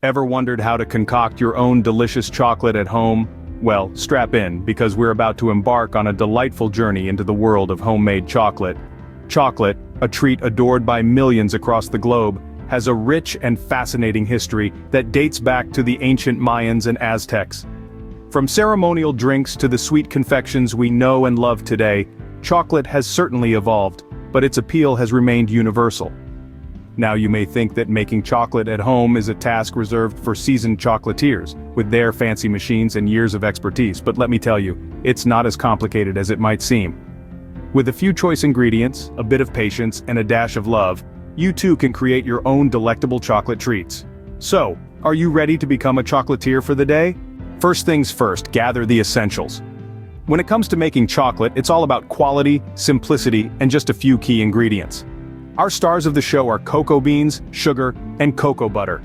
Ever wondered how to concoct your own delicious chocolate at home? Well, strap in, because we're about to embark on a delightful journey into the world of homemade chocolate. Chocolate, a treat adored by millions across the globe, has a rich and fascinating history that dates back to the ancient Mayans and Aztecs. From ceremonial drinks to the sweet confections we know and love today, chocolate has certainly evolved, but its appeal has remained universal. Now you may think that making chocolate at home is a task reserved for seasoned chocolatiers, with their fancy machines and years of expertise, but let me tell you, it's not as complicated as it might seem. With a few choice ingredients, a bit of patience, and a dash of love, you too can create your own delectable chocolate treats. So, are you ready to become a chocolatier for the day? First things first, gather the essentials. When it comes to making chocolate, it's all about quality, simplicity, and just a few key ingredients. Our stars of the show are cocoa beans, sugar, and cocoa butter.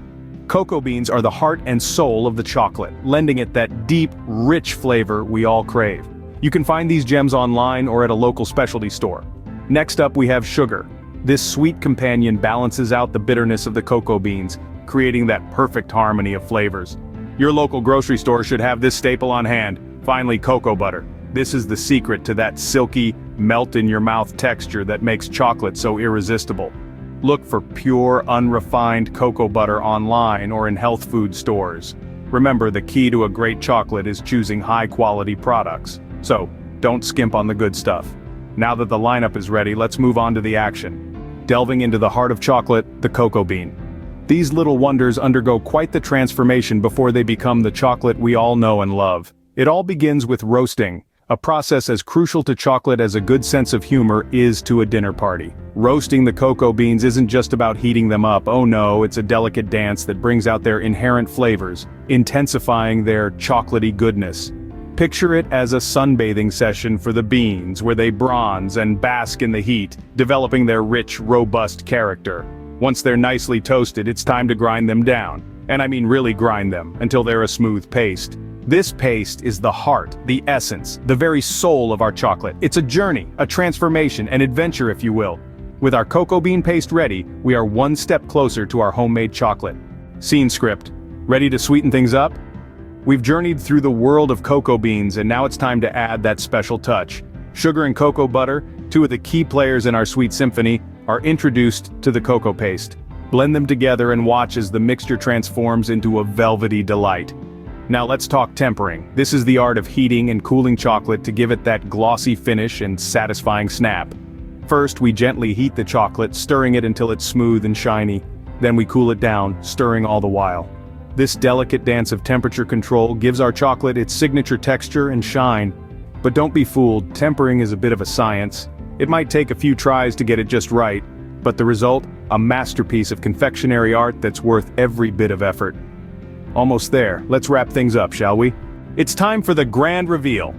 Cocoa beans are the heart and soul of the chocolate, lending it that deep, rich flavor we all crave. You can find these gems online or at a local specialty store. Next up we have sugar. This sweet companion balances out the bitterness of the cocoa beans, creating that perfect harmony of flavors. Your local grocery store should have this staple on hand. Finally, cocoa butter. This is the secret to that silky, melt-in-your-mouth texture that makes chocolate so irresistible. Look for pure, unrefined cocoa butter online or in health food stores. Remember, the key to a great chocolate is choosing high-quality products. So, don't skimp on the good stuff. Now that the lineup is ready, let's move on to the action. Delving into the heart of chocolate, the cocoa bean. These little wonders undergo quite the transformation before they become the chocolate we all know and love. It all begins with roasting, a process as crucial to chocolate as a good sense of humor is to a dinner party. Roasting the cocoa beans isn't just about heating them up, oh no, it's a delicate dance that brings out their inherent flavors, intensifying their chocolatey goodness. Picture it as a sunbathing session for the beans, where they bronze and bask in the heat, developing their rich, robust character. Once they're nicely toasted, it's time to grind them down. And I mean really grind them, until they're a smooth paste. This paste is the heart, the essence, the very soul of our chocolate. It's a journey, a transformation, an adventure if you will. With our cocoa bean paste ready, we are one step closer to our homemade chocolate. Scene script. Ready to sweeten things up? We've journeyed through the world of cocoa beans and now it's time to add that special touch. Sugar and cocoa butter, two of the key players in our sweet symphony, are introduced to the cocoa paste. Blend them together and watch as the mixture transforms into a velvety delight. Now let's talk tempering. This is the art of heating and cooling chocolate to give it that glossy finish and satisfying snap. First, we gently heat the chocolate, stirring it until it's smooth and shiny. Then we cool it down, stirring all the while. This delicate dance of temperature control gives our chocolate its signature texture and shine. But don't be fooled, tempering is a bit of a science. It might take a few tries to get it just right, but the result, a masterpiece of confectionery art that's worth every bit of effort. Almost there, let's wrap things up, shall we? It's time for the grand reveal.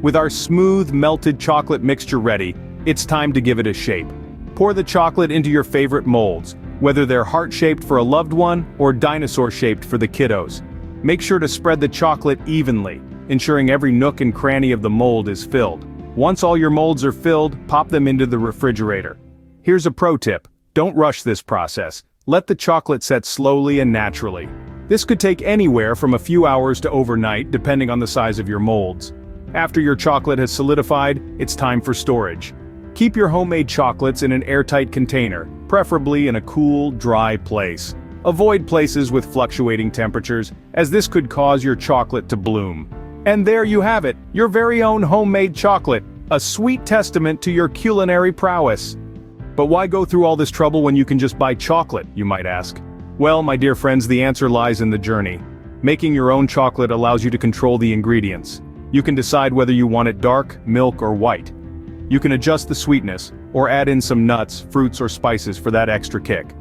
With our smooth, melted chocolate mixture ready, it's time to give it a shape. Pour the chocolate into your favorite molds, whether they're heart-shaped for a loved one or dinosaur-shaped for the kiddos. Make sure to spread the chocolate evenly, ensuring every nook and cranny of the mold is filled. Once all your molds are filled, pop them into the refrigerator. Here's a pro tip: don't rush this process. Let the chocolate set slowly and naturally. This could take anywhere from a few hours to overnight, depending on the size of your molds. After your chocolate has solidified, it's time for storage. Keep your homemade chocolates in an airtight container, preferably in a cool, dry place. Avoid places with fluctuating temperatures, as this could cause your chocolate to bloom. And there you have it, your very own homemade chocolate, a sweet testament to your culinary prowess. But why go through all this trouble when you can just buy chocolate, you might ask? Well, my dear friends, the answer lies in the journey. Making your own chocolate allows you to control the ingredients. You can decide whether you want it dark, milk, or white. You can adjust the sweetness, or add in some nuts, fruits, or spices for that extra kick.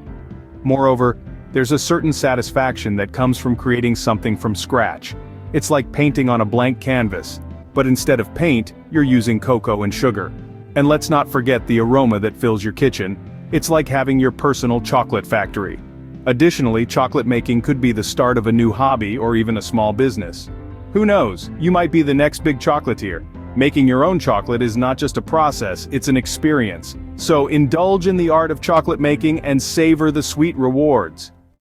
Moreover, there's a certain satisfaction that comes from creating something from scratch. It's like painting on a blank canvas, but instead of paint, you're using cocoa and sugar. And let's not forget the aroma that fills your kitchen. It's like having your personal chocolate factory. Additionally, chocolate making could be the start of a new hobby or even a small business. Who knows, you might be the next big chocolatier. Making your own chocolate is not just a process, it's an experience. So indulge in the art of chocolate making and savor the sweet rewards.